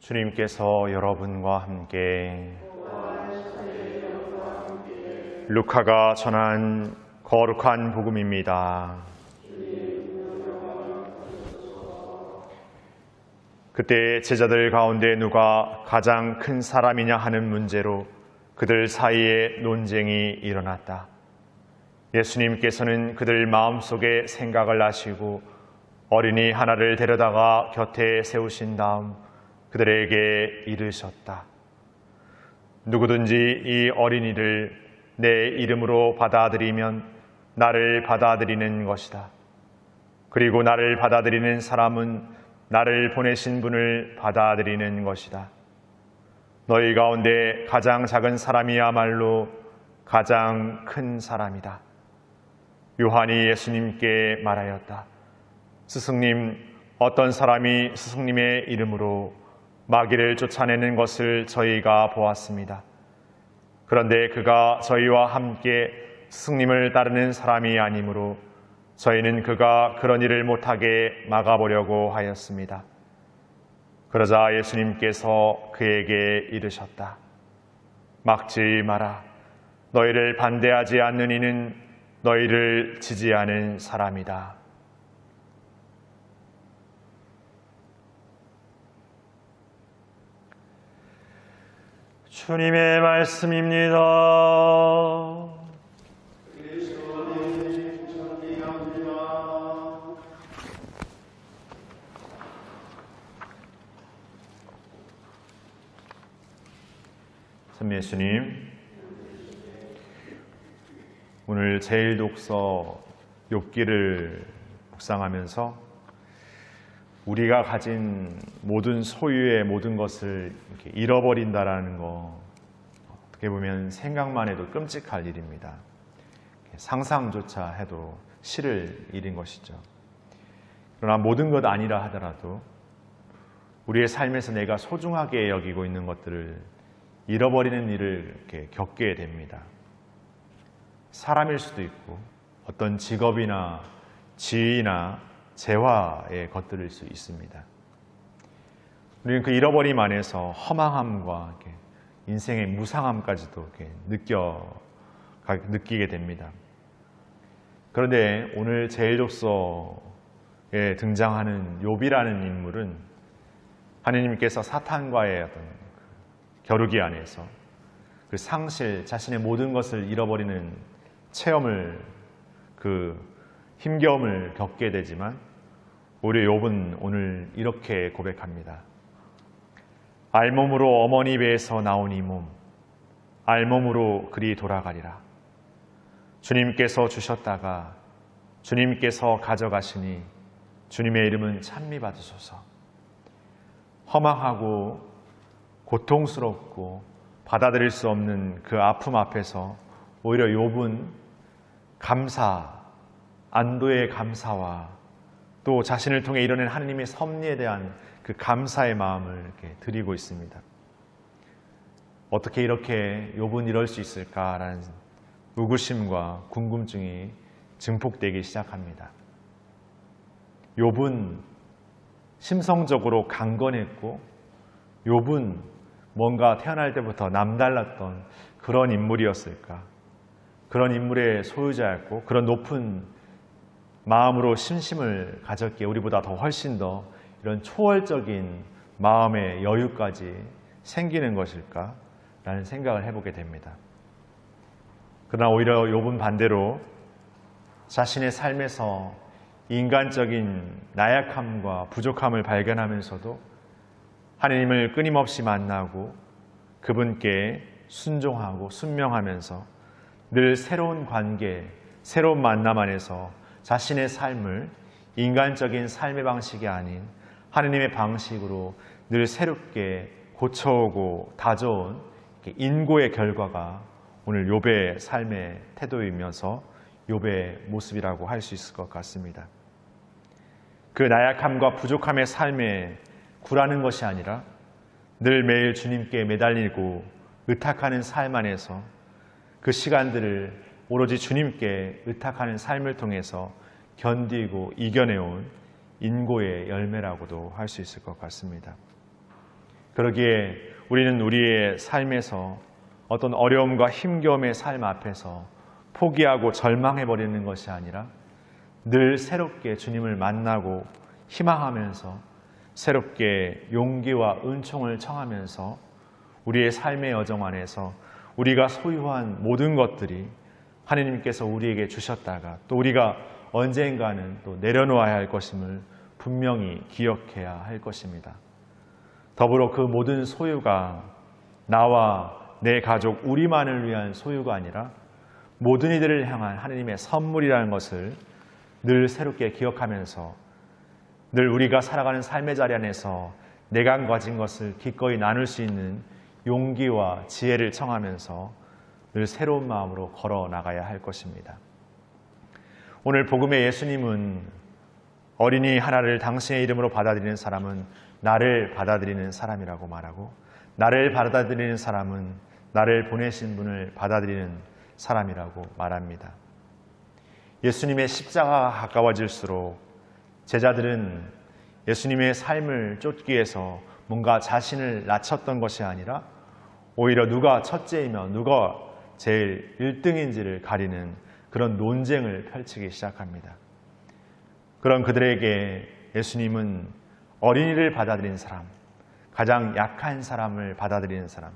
주님께서 여러분과 함께 루카가 전한 거룩한 복음입니다. 그때 제자들 가운데 누가 가장 큰 사람이냐 하는 문제로 그들 사이에 논쟁이 일어났다. 예수님께서는 그들 마음속에 생각을 아시고 어린이 하나를 데려다가 곁에 세우신 다음 그들에게 이르셨다. 누구든지 이 어린이를 내 이름으로 받아들이면 나를 받아들이는 것이다. 그리고 나를 받아들이는 사람은 나를 보내신 분을 받아들이는 것이다. 너희 가운데 가장 작은 사람이야말로 가장 큰 사람이다. 요한이 예수님께 말하였다. 스승님, 어떤 사람이 스승님의 이름으로 마귀를 쫓아내는 것을 저희가 보았습니다. 그런데 그가 저희와 함께 스승님을 따르는 사람이 아니므로 저희는 그가 그런 일을 못하게 막아보려고 하였습니다. 그러자 예수님께서 그에게 이르셨다. 막지 마라. 너희를 반대하지 않는 이는 너희를 지지하는 사람이다. 주님의 말씀입니다. 그리스도님 존귀합니다. 참 예수님, 오늘 제1독서 욥기를 묵상하면서 우리가 가진 모든 소유의 모든 것을 이렇게 잃어버린다라는 거, 어떻게 보면 생각만 해도 끔찍할 일입니다. 상상조차 해도 싫을 일인 것이죠. 그러나 모든 것 아니라 하더라도 우리의 삶에서 내가 소중하게 여기고 있는 것들을 잃어버리는 일을 이렇게 겪게 됩니다. 사람일 수도 있고 어떤 직업이나 지위나 재화의 것들일 수 있습니다. 우리는 그 잃어버림 안에서 허망함과 이렇게 인생의 무상함까지도 이렇게 느끼게 됩니다. 그런데 오늘 제1독서에 등장하는 욥이라는 인물은 하느님께서 사탄과의 어떤 겨루기 안에서 그 상실, 자신의 모든 것을 잃어버리는 체험을, 그 힘겨움을 겪게 되지만 우리 욥은 오늘 이렇게 고백합니다. 알몸으로 어머니 배에서 나온 이 몸, 알몸으로 그리 돌아가리라. 주님께서 주셨다가 주님께서 가져가시니 주님의 이름은 찬미 받으소서. 허망하고 고통스럽고 받아들일 수 없는 그 아픔 앞에서 오히려 욥은 감사, 안도의 감사와 또 자신을 통해 이뤄낸 하느님의 섭리에 대한 그 감사의 마음을 이렇게 드리고 있습니다. 어떻게 이렇게 욥은 이럴 수 있을까라는 의구심과 궁금증이 증폭되기 시작합니다. 욥은 심성적으로 강건했고 욥은 뭔가 태어날 때부터 남달랐던 그런 인물이었을까? 그런 인물의 소유자였고 그런 높은 마음으로 신심을 가졌기에 우리보다 더 훨씬 더 이런 초월적인 마음의 여유까지 생기는 것일까? 라는 생각을 해보게 됩니다. 그러나 오히려 욥은 반대로 자신의 삶에서 인간적인 나약함과 부족함을 발견하면서도 하나님을 끊임없이 만나고 그분께 순종하고 순명하면서 늘 새로운 관계, 새로운 만남 안에서 자신의 삶을 인간적인 삶의 방식이 아닌 하느님의 방식으로 늘 새롭게 고쳐오고 다져온 인고의 결과가 오늘 욥의 삶의 태도이면서 욥의 모습이라고 할 수 있을 것 같습니다. 그 나약함과 부족함의 삶에 굴하는 것이 아니라 늘 매일 주님께 매달리고 의탁하는 삶 안에서 그 시간들을 오로지 주님께 의탁하는 삶을 통해서 견디고 이겨내온 인고의 열매라고도 할 수 있을 것 같습니다. 그러기에 우리는 우리의 삶에서 어떤 어려움과 힘겨움의 삶 앞에서 포기하고 절망해버리는 것이 아니라 늘 새롭게 주님을 만나고 희망하면서 새롭게 용기와 은총을 청하면서 우리의 삶의 여정 안에서 우리가 소유한 모든 것들이 하느님께서 우리에게 주셨다가 또 우리가 언젠가는 또 내려놓아야 할 것임을 분명히 기억해야 할 것입니다. 더불어 그 모든 소유가 나와 내 가족, 우리만을 위한 소유가 아니라 모든 이들을 향한 하느님의 선물이라는 것을 늘 새롭게 기억하면서 늘 우리가 살아가는 삶의 자리 안에서 내가 가진 것을 기꺼이 나눌 수 있는 용기와 지혜를 청하면서 늘 새로운 마음으로 걸어 나가야 할 것입니다. 오늘 복음의 예수님은 어린이 하나를 당신의 이름으로 받아들이는 사람은 나를 받아들이는 사람이라고 말하고, 나를 받아들이는 사람은 나를 보내신 분을 받아들이는 사람이라고 말합니다. 예수님의 십자가가 가까워질수록 제자들은 예수님의 삶을 쫓기 위해서 뭔가 자신을 낮췄던 것이 아니라 오히려 누가 첫째이며 누가 제일 1등인지를 가리는 그런 논쟁을 펼치기 시작합니다. 그런 그들에게 예수님은 어린이를 받아들인 사람, 가장 약한 사람을 받아들이는 사람,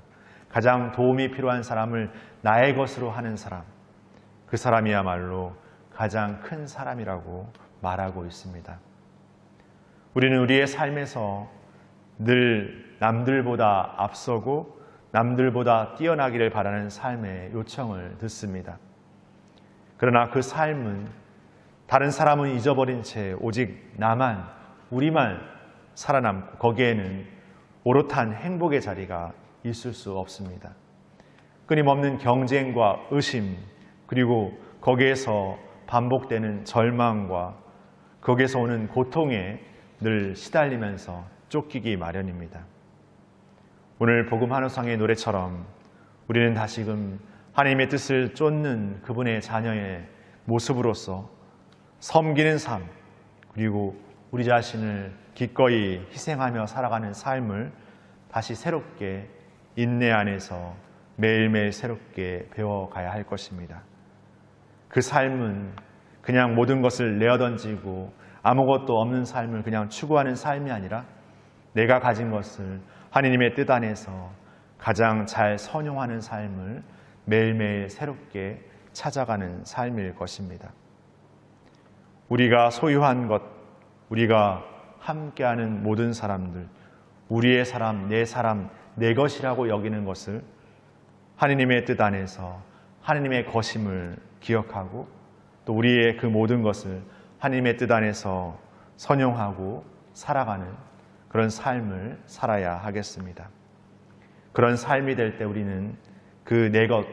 가장 도움이 필요한 사람을 나의 것으로 하는 사람, 그 사람이야말로 가장 큰 사람이라고 말하고 있습니다. 우리는 우리의 삶에서 늘 남들보다 앞서고 남들보다 뛰어나기를 바라는 삶의 요청을 듣습니다. 그러나 그 삶은 다른 사람은 잊어버린 채 오직 나만, 우리만 살아남고 거기에는 오롯한 행복의 자리가 있을 수 없습니다. 끊임없는 경쟁과 의심, 그리고 거기에서 반복되는 절망과 거기에서 오는 고통에 늘 시달리면서 쫓기기 마련입니다. 오늘 복음 한우상의 노래처럼 우리는 다시금 하나님의 뜻을 쫓는 그분의 자녀의 모습으로서 섬기는 삶, 그리고 우리 자신을 기꺼이 희생하며 살아가는 삶을 다시 새롭게 인내 안에서 매일매일 새롭게 배워가야 할 것입니다. 그 삶은 그냥 모든 것을 내어던지고 아무것도 없는 삶을 그냥 추구하는 삶이 아니라 내가 가진 것을 하느님의 뜻 안에서 가장 잘 선용하는 삶을 매일매일 새롭게 찾아가는 삶일 것입니다. 우리가 소유한 것, 우리가 함께하는 모든 사람들, 우리의 사람, 내 것이라고 여기는 것을 하느님의 뜻 안에서 하느님의 것임을 기억하고 또 우리의 그 모든 것을 하느님의 뜻 안에서 선용하고 살아가는 그런 삶을 살아야 하겠습니다. 그런 삶이 될 때 우리는 그 내 것,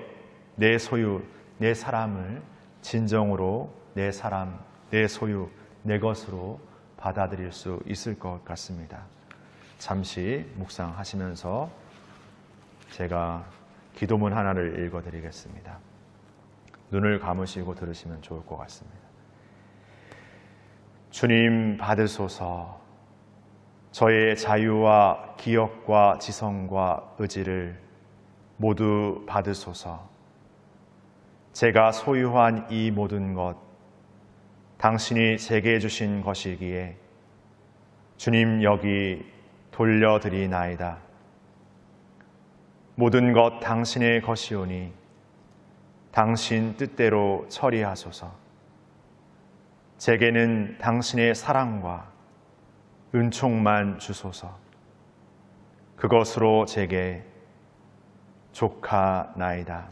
내 소유, 내 사람을 진정으로 내 사람, 내 소유, 내 것으로 받아들일 수 있을 것 같습니다. 잠시 묵상하시면서 제가 기도문 하나를 읽어드리겠습니다. 눈을 감으시고 들으시면 좋을 것 같습니다. 주님 받으소서. 저의 자유와 기억과 지성과 의지를 모두 받으소서. 제가 소유한 이 모든 것, 당신이 제게 주신 것이기에 주님 여기 돌려드리나이다. 모든 것 당신의 것이오니 당신 뜻대로 처리하소서. 제게는 당신의 사랑과 은총만 주소서. 그것으로 제게 족하나이다.